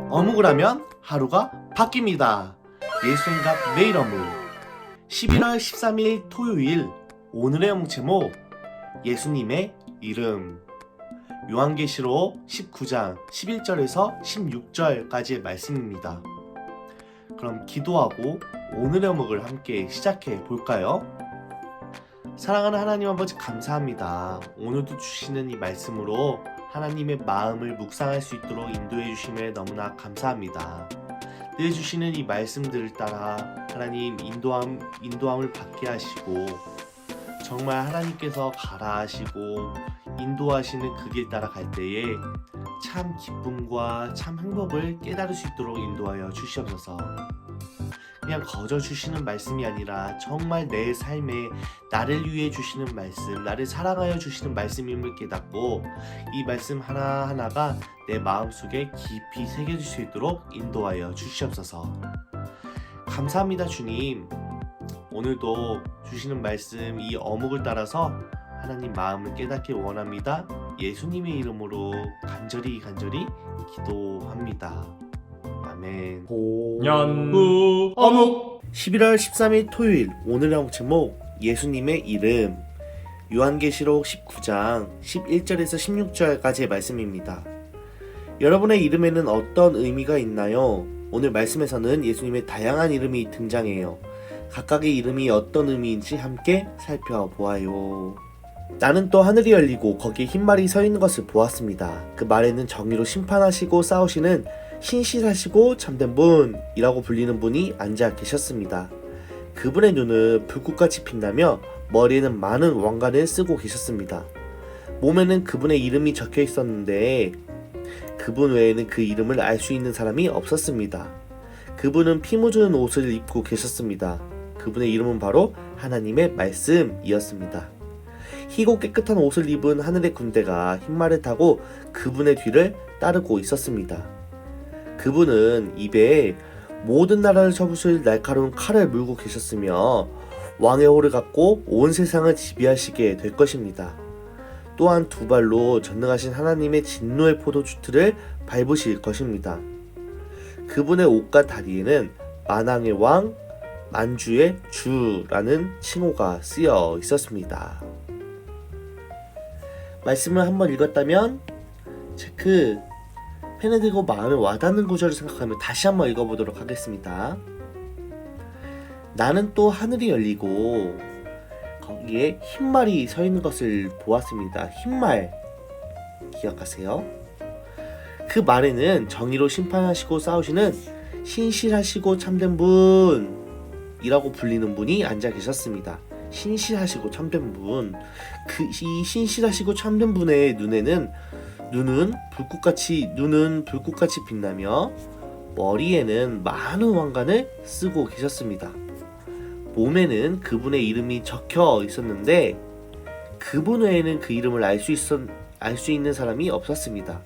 어묵을 하면 하루가 바뀝니다. 예수생각 매일 어묵 11월 13일 토요일 오늘의 어묵 제목 예수님의 이름 요한계시록 19장 11절에서 16절까지의 말씀입니다. 그럼 기도하고 오늘의 어묵을 함께 시작해 볼까요? 사랑하는 하나님 아버지 감사합니다. 오늘도 주시는 이 말씀으로 하나님의 마음을 묵상할 수 있도록 인도해 주심에 너무나 감사합니다. 늘 주시는 이 말씀들을 따라 하나님 인도함을 받게 하시고 정말 하나님께서 가라 하시고 인도하시는 그 길 따라갈 때에 참 기쁨과 참 행복을 깨달을 수 있도록 인도하여 주시옵소서. 그냥 거저 주시는 말씀이 아니라 정말 내 삶에 나를 위해 주시는 말씀, 나를 사랑하여 주시는 말씀임을 깨닫고 이 말씀 하나하나가 내 마음속에 깊이 새겨질 수 있도록 인도하여 주시옵소서. 감사합니다 주님. 오늘도 주시는 말씀 이 어묵을 따라서 하나님 마음을 깨닫기 원합니다. 예수님의 이름으로 간절히 기도합니다. 아멘. 연구 어묵 11월 13일 토요일 오늘의 어묵 제목 예수님의 이름 요한계시록 19장 11절에서 16절까지의 말씀입니다. 여러분의 이름에는 어떤 의미가 있나요? 오늘 말씀에서는 예수님의 다양한 이름이 등장해요. 각각의 이름이 어떤 의미인지 함께 살펴보아요. 나는 또 하늘이 열리고 거기에 흰말이 서 있는 것을 보았습니다. 그 말에는 정의로 심판하시고 싸우시는 신실하시고 참된 분이라고 불리는 분이 앉아 계셨습니다. 그분의 눈은 불꽃같이 빛나며 머리에는 많은 왕관을 쓰고 계셨습니다. 몸에는 그분의 이름이 적혀 있었는데 그분 외에는 그 이름을 알 수 있는 사람이 없었습니다. 그분은 피 묻은 옷을 입고 계셨습니다. 그분의 이름은 바로 하나님의 말씀이었습니다. 희고 깨끗한 옷을 입은 하늘의 군대가 흰말을 타고 그분의 뒤를 따르고 있었습니다. 그분은 입에 모든 나라를 쳐부술 날카로운 칼을 물고 계셨으며 왕의 호를 갖고 온 세상을 지배하시게 될 것입니다. 또한 두 발로 전능하신 하나님의 진노의 포도주틀을 밟으실 것입니다. 그분의 옷과 다리에는 만왕의 왕, 만주의 주라는 칭호가 쓰여 있었습니다. 말씀을 한번 읽었다면 체크, 펜을 들고 마음에 와닿는 구절을 생각하며 다시 한번 읽어보도록 하겠습니다. 나는 또 하늘이 열리고 거기에 흰말이 서 있는 것을 보았습니다. 흰말 기억하세요? 그 말에는 정의로 심판하시고 싸우시는 신실하시고 참된 분이라고 불리는 분이 앉아 계셨습니다. 신실하시고 참된 분, 이 신실하시고 참된 분의 눈은 불꽃같이 빛나며 머리에는 많은 왕관을 쓰고 계셨습니다. 몸에는 그분의 이름이 적혀 있었는데 그분 외에는 그 이름을 알 수 있는 사람이 없었습니다.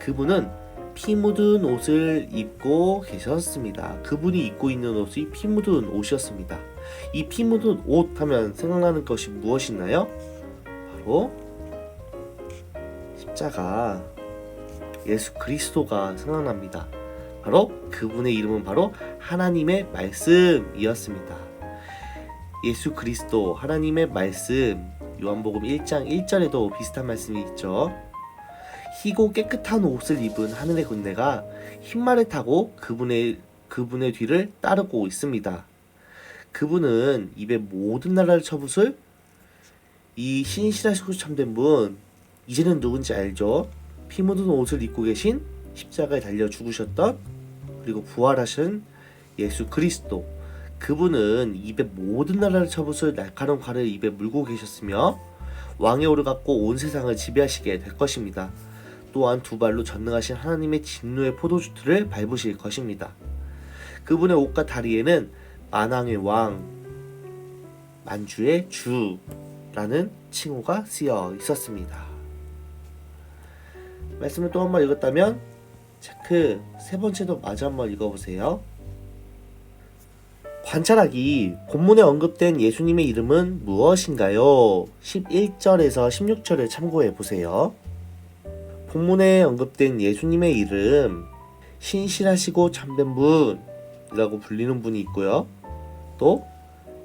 그분은 피 묻은 옷을 입고 계셨습니다. 그분이 입고 있는 옷이 피 묻은 옷이었습니다. 이 피 묻은 옷 하면 생각나는 것이 무엇이나요? 바로 십자가, 예수 그리스도가 생각납니다. 바로 그분의 이름은 바로 하나님의 말씀이었습니다. 예수 그리스도, 하나님의 말씀, 요한복음 1장 1절에도 비슷한 말씀이 있죠. 희고 깨끗한 옷을 입은 하늘의 군대가 흰말을 타고 그분의 뒤를 따르고 있습니다. 그분은 입에 모든 나라를 쳐부술 이 신실하시고 참된 분, 이제는 누군지 알죠? 피 묻은 옷을 입고 계신 십자가에 달려 죽으셨던 그리고 부활하신 예수 그리스도, 그분은 입에 모든 나라를 쳐부술 날카로운 칼을 입에 물고 계셨으며 왕의 오를 갖고 온 세상을 지배하시게 될 것입니다. 또한 두 발로 전능하신 하나님의 진노의 포도주틀을 밟으실 것입니다. 그분의 옷과 다리에는 만왕의 왕, 만주의 주라는 칭호가 쓰여 있었습니다. 말씀을 또 한번 체크. 세 번째도 마저 한번 읽어보세요. 관찰하기. 본문에 언급된 예수님의 이름은 무엇인가요? 11절에서 16절을 참고해 보세요. 본문에 언급된 예수님의 이름, 신실하시고 참된 분이라고 불리는 분이 있고요. 또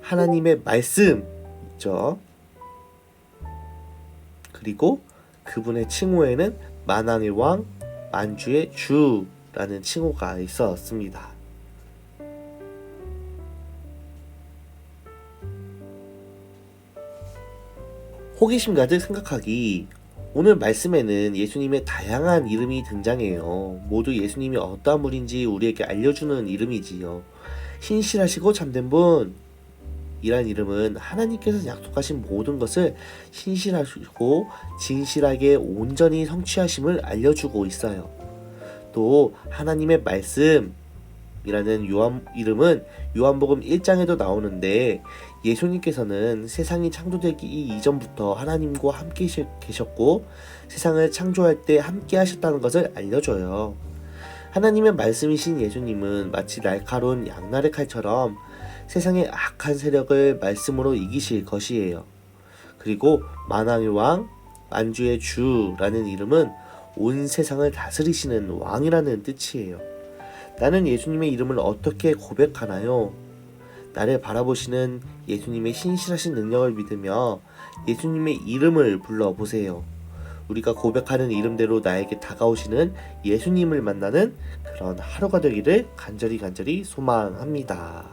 하나님의 말씀 있죠. 그리고 그분의 칭호에는 만왕의 왕, 만주의 주라는 칭호가 있었습니다. 호기심 가득 생각하기. 오늘 말씀에는 예수님의 다양한 이름이 등장해요. 모두 예수님이 어떠한 분인지 우리에게 알려주는 이름이지요. 신실하시고 참된 분 이란 이름은 하나님께서 약속하신 모든 것을 신실하시고 진실하게 온전히 성취하심을 알려주고 있어요. 또 하나님의 말씀 이라는 이름은 요한복음 1장에도 나오는데, 예수님께서는 세상이 창조되기 이전부터 하나님과 함께 계셨고 세상을 창조할 때 함께 하셨다는 것을 알려줘요. 하나님의 말씀이신 예수님은 마치 날카로운 양날의 칼처럼 세상의 악한 세력을 말씀으로 이기실 것이에요. 그리고 만왕의 왕, 만주의 주라는 이름은 온 세상을 다스리시는 왕이라는 뜻이에요. 나는 예수님의 이름을 어떻게 고백하나요? 나를 바라보시는 예수님의 신실하신 능력을 믿으며 예수님의 이름을 불러보세요. 우리가 고백하는 이름대로 나에게 다가오시는 예수님을 만나는 그런 하루가 되기를 간절히 소망합니다.